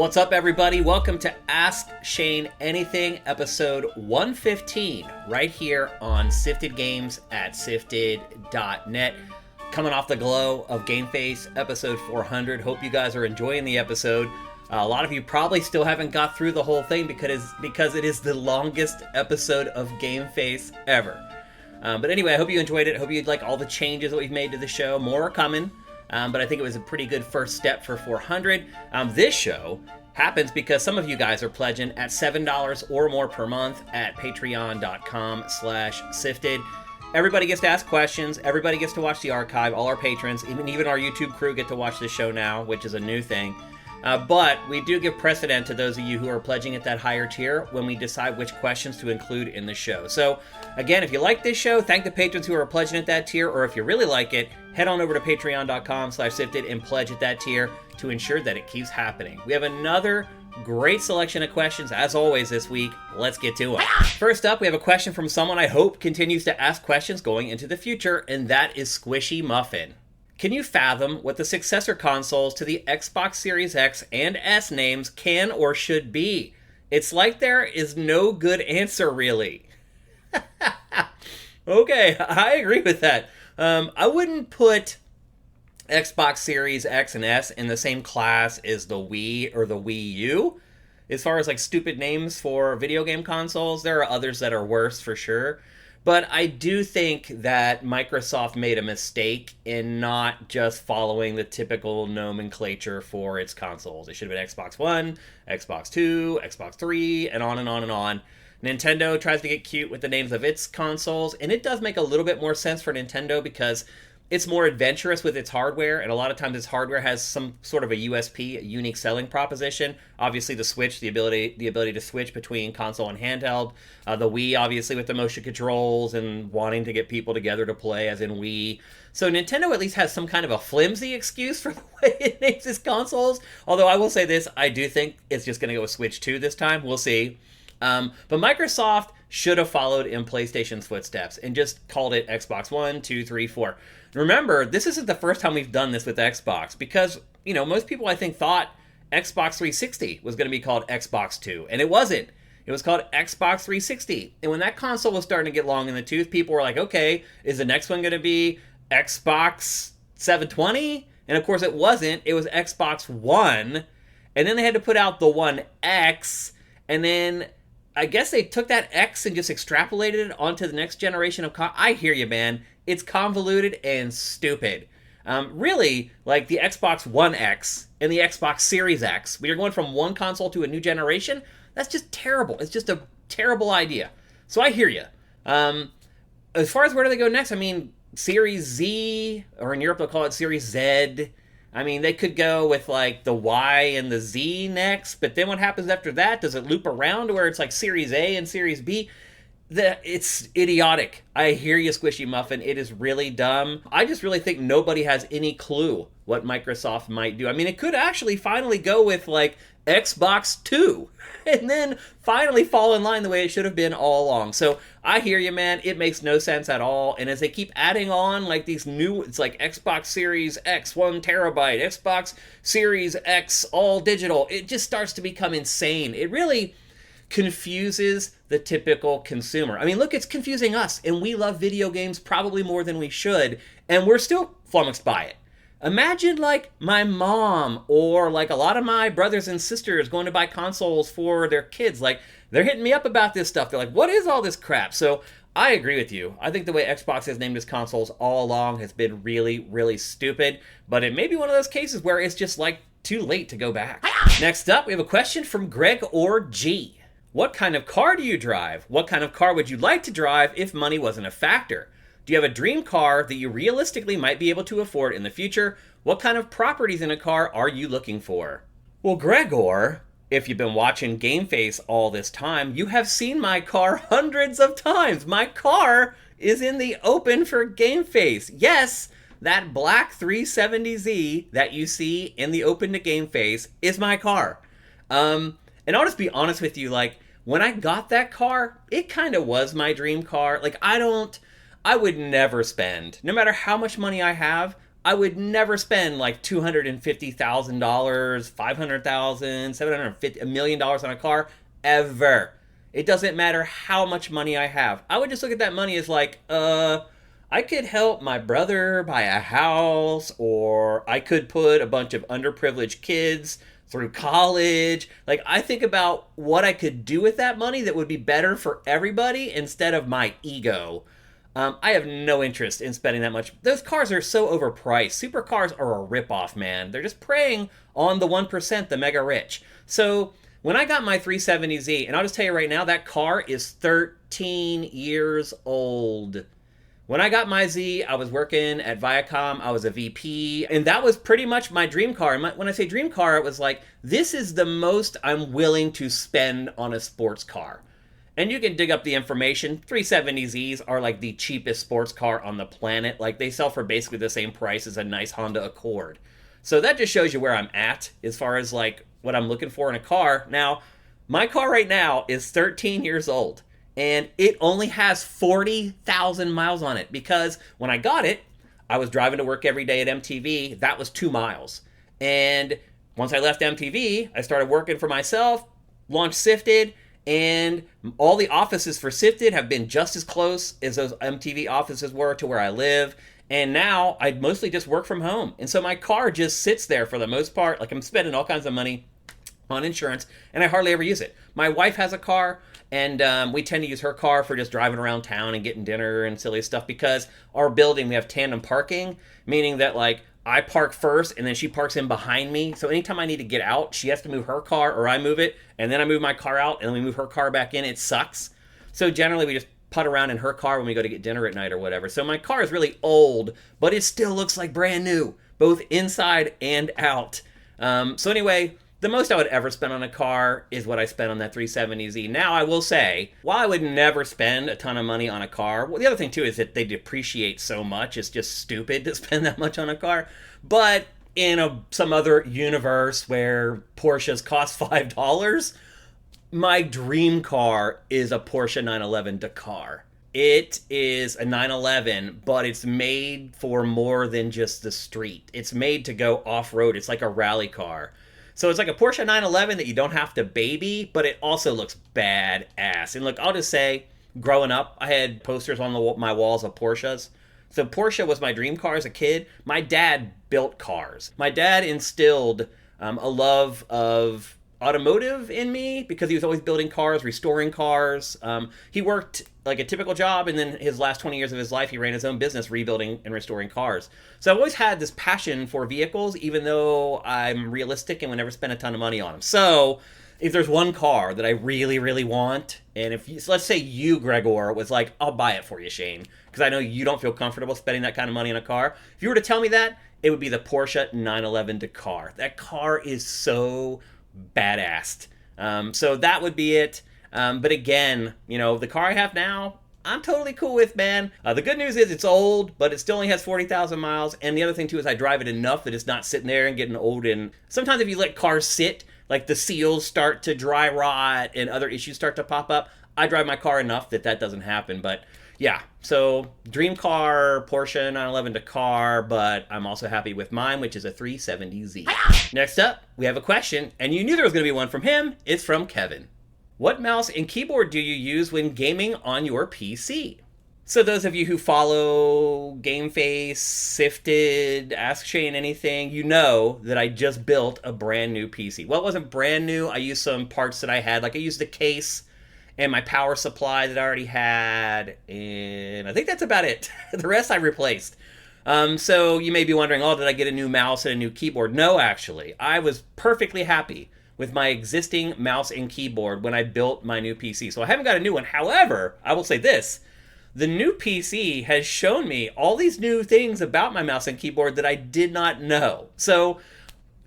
What's up, everybody? Welcome to Ask Shane Anything, episode 115, right here on Sifted Games at sifted.net. Coming off the glow of Game Face, episode 400. Hope you guys are enjoying the episode. A lot of you probably still haven't got through the whole thing because it is the longest episode of Game Face ever. But anyway, I hope you enjoyed it. I hope you like all the changes that we've made to the show. More are coming. But I think it was a pretty good first step for 400. This show happens because some of you guys are pledging at $7 or more per month at patreon.com/sifted. Everybody gets to ask questions. Everybody gets to watch the archive. All our patrons, even our YouTube crew, get to watch the show now, which is a new thing. But we do give precedent to those of you who are pledging at that higher tier when we decide which questions to include in the show. So, again, if you like this show, thank the patrons who are pledging at that tier, or if you really like it, head on over to patreon.com/sifted and pledge at that tier to ensure that it keeps happening. We have another great selection of questions, as always, this week. Let's get to them. First up, we have a question from someone I hope continues to ask questions going into the future, and that is Squishy Muffin. Can you fathom what the successor consoles to the Xbox Series X and S names can or should be? It's like there is no good answer, really. Okay, I agree with that. I wouldn't put Xbox Series X and S in the same class as the Wii or the Wii U. As far as like stupid names for video game consoles, there are others that are worse for sure. But I do think that Microsoft made a mistake in not just following the typical nomenclature for its consoles. It should have been Xbox One, Xbox 2, Xbox 3, and on and on and on. Nintendo tries to get cute with the names of its consoles, and it does make a little bit more sense for Nintendo because it's more adventurous with its hardware, and a lot of times its hardware has some sort of a USP, a unique selling proposition. Obviously, the Switch, the ability to switch between console and handheld. The Wii, obviously, with the motion controls and wanting to get people together to play, as in Wii. So Nintendo at least has some kind of a flimsy excuse for the way it names its consoles. Although I will say this, I do think it's just going to go with Switch 2 this time. We'll see. But Microsoft should have followed in PlayStation's footsteps and just called it Xbox 1, 2, 3, 4. Remember, this isn't the first time we've done this with Xbox because, most people I think thought Xbox 360 was going to be called Xbox 2, and it wasn't. It was called Xbox 360. And when that console was starting to get long in the tooth, people were like, okay, is the next one going to be Xbox 720? And of course it wasn't. It was Xbox One. And then they had to put out the One X, and then I guess they took that X and just extrapolated it onto the next generation of I hear you, man. It's convoluted and stupid. Really, like the Xbox One X and the Xbox Series X, we are going from one console to a new generation. That's just terrible. It's just a terrible idea. So I hear you. As far as where do they go next? I mean, Series Z, or in Europe they'll call it Series Z. I mean, they could go with, like, the Y and the Z next, but then what happens after that? Does it loop around to where it's, like, Series A and Series B? It's idiotic. I hear you, Squishy Muffin. It is really dumb. I just really think nobody has any clue what Microsoft might do. I mean, it could actually finally go with, like, Xbox 2, and then finally fall in line the way it should have been all along. So I hear you, man. It makes no sense at all. And as they keep adding on like these new, it's like Xbox Series X 1 terabyte, Xbox Series X all digital, it just starts to become insane. It really confuses the typical consumer. I mean, look, it's confusing us, and we love video games probably more than we should, and we're still flummoxed by it. Imagine, like, my mom or, like, a lot of my brothers and sisters going to buy consoles for their kids. Like, they're hitting me up about this stuff. They're like, what is all this crap? So I agree with you. I think the way Xbox has named its consoles all along has been really, really stupid. But it may be one of those cases where it's just, like, too late to go back. Next up, we have a question from Greg or G. What kind of car do you drive? What kind of car would you like to drive if money wasn't a factor? Do you have a dream car that you realistically might be able to afford in the future? What kind of properties in a car are you looking for? Well, Gregor, if you've been watching Game Face all this time, you have seen my car hundreds of times. My car is in the open for Game Face. Yes, that black 370Z that you see in the open to Game Face is my car. And I'll just be honest with you, like, when I got that car, it kind of was my dream car. Like, I would never spend, no matter how much money I have, I would never spend like $250,000, 500,000, 750, $1 million on a car ever. It doesn't matter how much money I have. I would just look at that money as like, I could help my brother buy a house, or I could put a bunch of underprivileged kids through college. Like, I think about what I could do with that money that would be better for everybody instead of my ego. I have no interest in spending that much. Those cars are so overpriced. Supercars are a ripoff, man. They're just preying on the 1%, the mega rich. So when I got my 370Z, and I'll just tell you right now, that car is 13 years old. When I got my Z, I was working at Viacom. I was a VP, and that was pretty much my dream car. And when I say dream car, it was like, this is the most I'm willing to spend on a sports car. And you can dig up the information. 370Zs are like the cheapest sports car on the planet. Like, they sell for basically the same price as a nice Honda Accord. So that just shows you where I'm at as far as like what I'm looking for in a car. Now, my car right now is 13 years old. And it only has 40,000 miles on it, because when I got it, I was driving to work every day at MTV. That was 2 miles. And once I left MTV, I started working for myself, launched Sifted, and all the offices for Sifted have been just as close as those MTV offices were to where I live. And now I mostly just work from home. And so my car just sits there for the most part. Like, I'm spending all kinds of money on insurance, and I hardly ever use it. My wife has a car, and we tend to use her car for just driving around town and getting dinner and silly stuff, because our building, we have tandem parking, meaning that like I park first and then she parks in behind me. So anytime I need to get out, she has to move her car or I move it, and then I move my car out and then we move her car back in. It sucks. So generally we just putt around in her car when we go to get dinner at night or whatever. So my car is really old, but it still looks like brand new, both inside and out. So anyway, the most I would ever spend on a car is what I spent on that 370Z. Now, I will say, while I would never spend a ton of money on a car, well, the other thing, too, is that they depreciate so much. It's just stupid to spend that much on a car. But in some other universe where Porsches cost $5, my dream car is a Porsche 911 Dakar. It is a 911, but it's made for more than just the street. It's made to go off-road. It's like a rally car. So it's like a Porsche 911 that you don't have to baby, but it also looks badass. And look, I'll just say, growing up, I had posters on my walls of Porsches. So Porsche was my dream car as a kid. My dad built cars. My dad instilled a love of automotive in me, because he was always building cars, restoring cars. He worked like a typical job, and then his last 20 years of his life, he ran his own business rebuilding and restoring cars. So I've always had this passion for vehicles, even though I'm realistic and would never spend a ton of money on them. So if there's one car that I really, really want, and if so let's say you, Gregor, was like, I'll buy it for you, Shane, because I know you don't feel comfortable spending that kind of money on a car. If you were to tell me that, it would be the Porsche 911 Dakar. That car is so badass. So that would be it. But again, the car I have now, I'm totally cool with, man. The good news is it's old, but it still only has 40,000 miles. And the other thing, too, is I drive it enough that it's not sitting there and getting old. And sometimes if you let cars sit, like the seals start to dry rot and other issues start to pop up. I drive my car enough that doesn't happen. But yeah, so dream car, Porsche 911 Dakar, but I'm also happy with mine, which is a 370Z. Next up, we have a question, and you knew there was going to be one from him. It's from Kevin. What mouse and keyboard do you use when gaming on your PC? So those of you who follow GameFace, Sifted, Ask Shane Anything, you know that I just built a brand new PC. Well, it wasn't brand new. I used some parts that I had. Like, I used the case and my power supply that I already had, and I think that's about it. The rest I replaced. So you may be wondering, did I get a new mouse and a new keyboard? No, actually. I was perfectly happy with my existing mouse and keyboard when I built my new PC. So I haven't got a new one. However, I will say this. The new PC has shown me all these new things about my mouse and keyboard that I did not know. So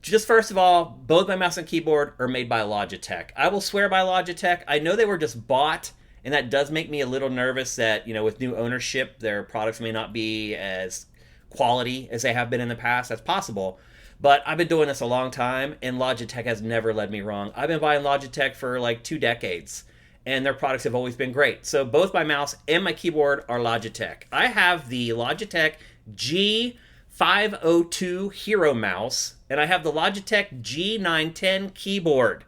just first of all, both my mouse and keyboard are made by Logitech. I will swear by Logitech. I know they were just bought, and that does make me a little nervous that, with new ownership, their products may not be as quality as they have been in the past. That's possible. But I've been doing this a long time, and Logitech has never led me wrong. I've been buying Logitech for like 2 decades, and their products have always been great. So both my mouse and my keyboard are Logitech. I have the Logitech 502 Hero mouse, and I have the Logitech G910 keyboard.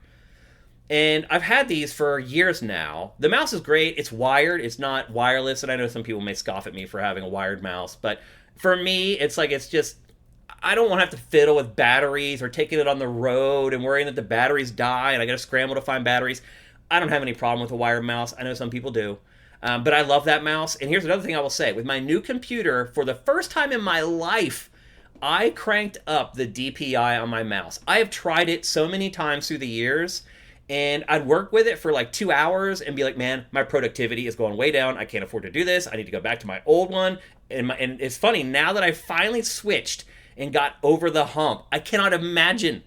And I've had these for years now. The mouse is great. It's wired. It's not wireless. And I know some people may scoff at me for having a wired mouse. But for me, it's just, I don't want to have to fiddle with batteries or taking it on the road and worrying that the batteries die and I got to scramble to find batteries. I don't have any problem with a wired mouse. I know some people do. But I love that mouse. And here's another thing I will say. With my new computer, for the first time in my life, I cranked up the DPI on my mouse. I have tried it so many times through the years. And I'd work with it for like 2 hours and be like, man, my productivity is going way down. I can't afford to do this. I need to go back to my old one. And it's funny, now that I finally switched and got over the hump, I cannot imagine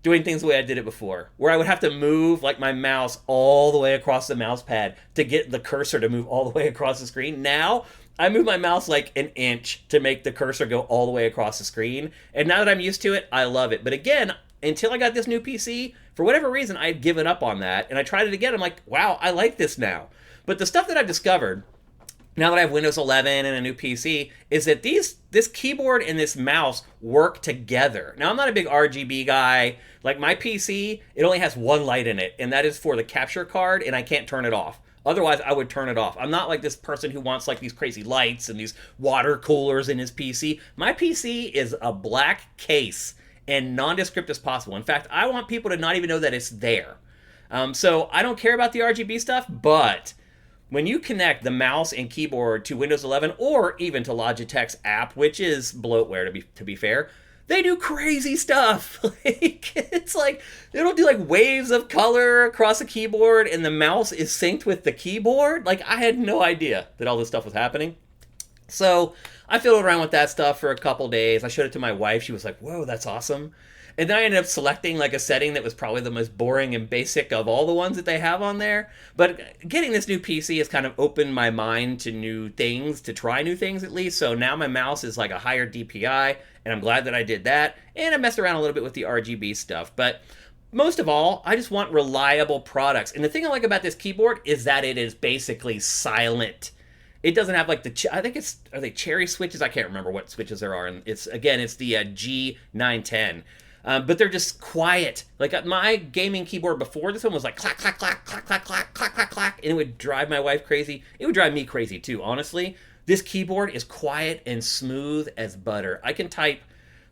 doing things the way I did it before, where I would have to move like my mouse all the way across the mouse pad to get the cursor to move all the way across the screen. Now, I move my mouse like an inch to make the cursor go all the way across the screen. And now that I'm used to it, I love it. But again, until I got this new PC, for whatever reason, I had given up on that. And I tried it again. I'm like, wow, I like this now. But the stuff that I've discovered, now that I have Windows 11 and a new PC, is that this keyboard and this mouse work together. Now, I'm not a big RGB guy. Like my PC, it only has one light in it, and that is for the capture card, and I can't turn it off. Otherwise, I would turn it off. I'm not like this person who wants like these crazy lights and these water coolers in his PC. My PC is a black case and nondescript as possible. In fact, I want people to not even know that it's there. So I don't care about the RGB stuff, but when you connect the mouse and keyboard to Windows 11 or even to Logitech's app, which is bloatware to be fair, they do crazy stuff. It's like, it'll do like waves of color across the keyboard and the mouse is synced with the keyboard. Like, I had no idea that all this stuff was happening. So I fiddled around with that stuff for a couple days. I showed it to my wife. She was like, whoa, that's awesome. And then I ended up selecting like a setting that was probably the most boring and basic of all the ones that they have on there. But getting this new PC has kind of opened my mind to new things, to try new things at least. So now my mouse is like a higher DPI, and I'm glad that I did that. And I messed around a little bit with the RGB stuff. But most of all, I just want reliable products. And the thing I like about this keyboard is that it is basically silent. It doesn't have like I think are they cherry switches? I can't remember what switches there are. And it's the G910. But they're just quiet. Like my gaming keyboard before this one was like clack, clack, clack, clack, clack, clack, clack, clack, clack. And it would drive my wife crazy. It would drive me crazy too, honestly. This keyboard is quiet and smooth as butter. I can type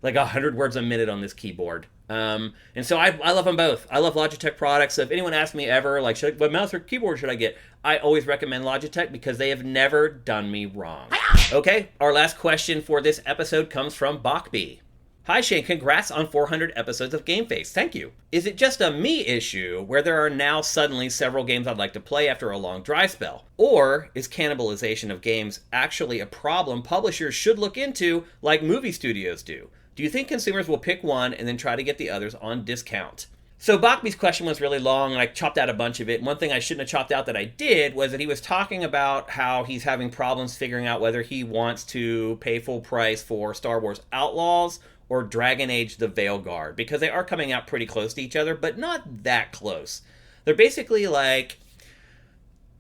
like 100 words a minute on this keyboard. And so I love them both. I love Logitech products. So if anyone asks me ever, like, what mouse or keyboard should I get? I always recommend Logitech because they have never done me wrong. Okay, our last question for this episode comes from Bachby. Hi Shane, congrats on 400 episodes of Game Face. Thank you. Is it just a me issue where there are now suddenly several games I'd like to play after a long dry spell? Or is cannibalization of games actually a problem publishers should look into like movie studios do? Do you think consumers will pick one and then try to get the others on discount? So Bachby's question was really long, and I chopped out a bunch of it. And one thing I shouldn't have chopped out that I did was that he was talking about how he's having problems figuring out whether he wants to pay full price for Star Wars Outlaws or Dragon Age the Veilguard, because they are coming out pretty close to each other, but not that close. They're basically like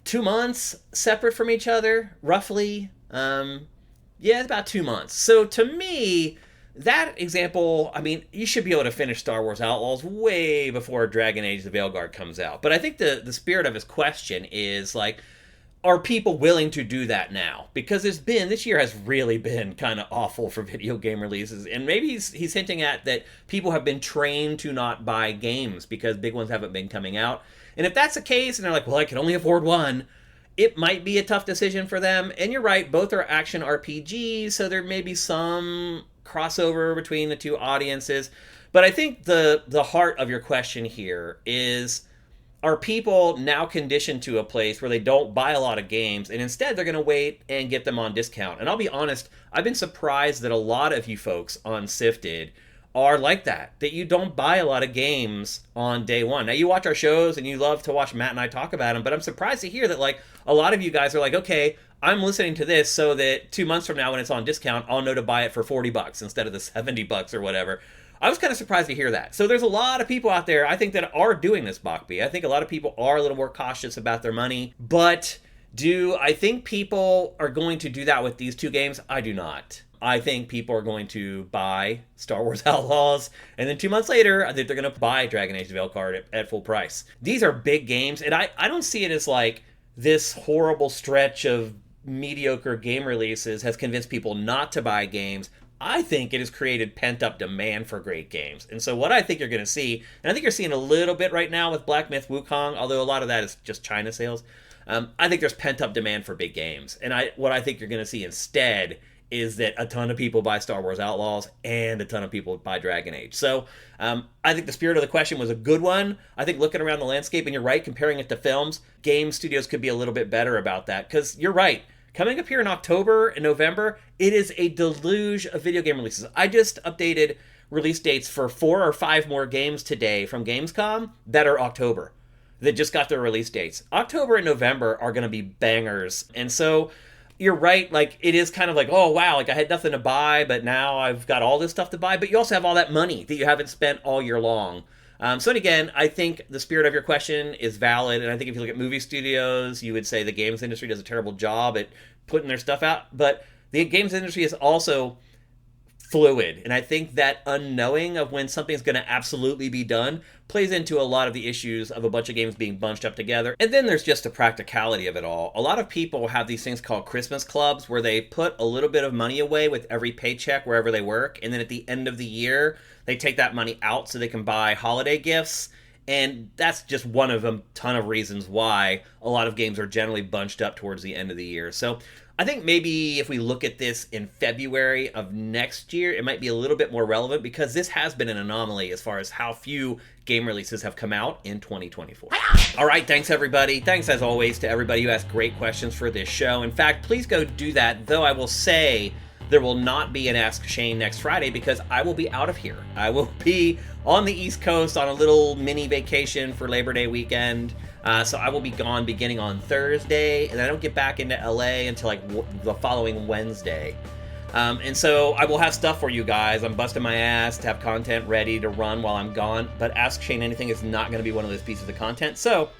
2 months separate from each other, roughly. It's about 2 months. So to me, that example, I mean, you should be able to finish Star Wars Outlaws way before Dragon Age the Veilguard comes out. But I think the spirit of his question is like, are people willing to do that now? Because this year has really been kind of awful for video game releases. And maybe he's hinting at that people have been trained to not buy games because big ones haven't been coming out. And if that's the case, and they're like, well, I can only afford one, it might be a tough decision for them. And you're right, both are action RPGs, so there may be some crossover between the two audiences. But I think the heart of your question here is, are people now conditioned to a place where they don't buy a lot of games and instead they're going to wait and get them on discount? And I'll be honest, I've been surprised that a lot of you folks on Sifted are like that you don't buy a lot of games on day one. Now, you watch our shows and you love to watch Matt and I talk about them, but I'm surprised to hear that like a lot of you guys are like, okay, I'm listening to this so that 2 months from now when it's on discount, I'll know to buy it for $40 instead of the $70 or whatever. I was kind of surprised to hear that. So there's a lot of people out there, I think, that are doing this, Bachby. I think a lot of people are a little more cautious about their money. But do I think people are going to do that with these two games? I do not. I think people are going to buy Star Wars Outlaws, and then 2 months later, I think they're going to buy Dragon Age the Veilguard at full price. These are big games, and I don't see it as like this horrible stretch of mediocre game releases has convinced people not to buy games. I think it has created pent-up demand for great games. And so what I think you're going to see, and I think you're seeing a little bit right now with Black Myth Wukong, although a lot of that is just China sales, I think there's pent-up demand for big games. And what I think you're going to see instead is that a ton of people buy Star Wars Outlaws and a ton of people buy Dragon Age. So I think the spirit of the question was a good one. I think looking around the landscape, and you're right, comparing it to films, game studios could be a little bit better about that. Because you're right. Coming up here in October and November, it is a deluge of video game releases. I just updated release dates for 4 or 5 more games today from Gamescom that are October, that just got their release dates. October and November are going to be bangers. And so you're right, like it is kind of like, oh wow, like I had nothing to buy, but now I've got all this stuff to buy. But you also have all that money that you haven't spent all year long. So again, I think the spirit of your question is valid, and I think if you look at movie studios, you would say the games industry does a terrible job at putting their stuff out, but the games industry is also fluid, and I think that unknowing of when something's going to absolutely be done plays into a lot of the issues of a bunch of games being bunched up together. And then there's just the practicality of it all. A lot of people have these things called Christmas clubs where they put a little bit of money away with every paycheck wherever they work, and then at the end of the year they take that money out so they can buy holiday gifts. And that's just one of a ton of reasons why a lot of games are generally bunched up towards the end of the year. So I think maybe if we look at this in February of next year, it might be a little bit more relevant, because this has been an anomaly as far as how few game releases have come out in 2024. All right, thanks everybody. Thanks as always to everybody who asked great questions for this show. In fact, please go do that, though I will say there will not be an Ask Shane next Friday because I will be out of here. I will be on the East Coast on a little mini vacation for Labor Day weekend. So I will be gone beginning on Thursday, and I don't get back into LA until like the following Wednesday. And so I will have stuff for you guys. I'm busting my ass to have content ready to run while I'm gone, but Ask Shane Anything is not going to be one of those pieces of content. So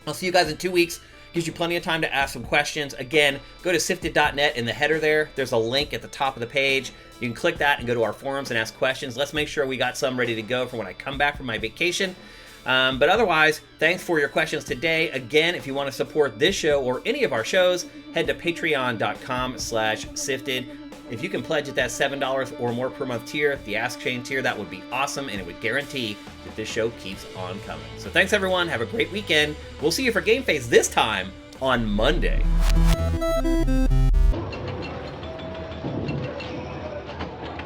I'll see you guys in 2 weeks. Gives you plenty of time to ask some questions. Again, go to sifted.net. In the header there's a link at the top of the page. You can click that and go to our forums and ask questions. Let's make sure we got some ready to go for when I come back from my vacation. But otherwise, thanks for your questions today. Again, if you want to support this show or any of our shows, head to patreon.com/sifted. If you can pledge at that $7 or more per month tier, the Ask Shane tier, that would be awesome, and it would guarantee that this show keeps on coming. So thanks, everyone. Have a great weekend. We'll see you for Game Face this time on Monday.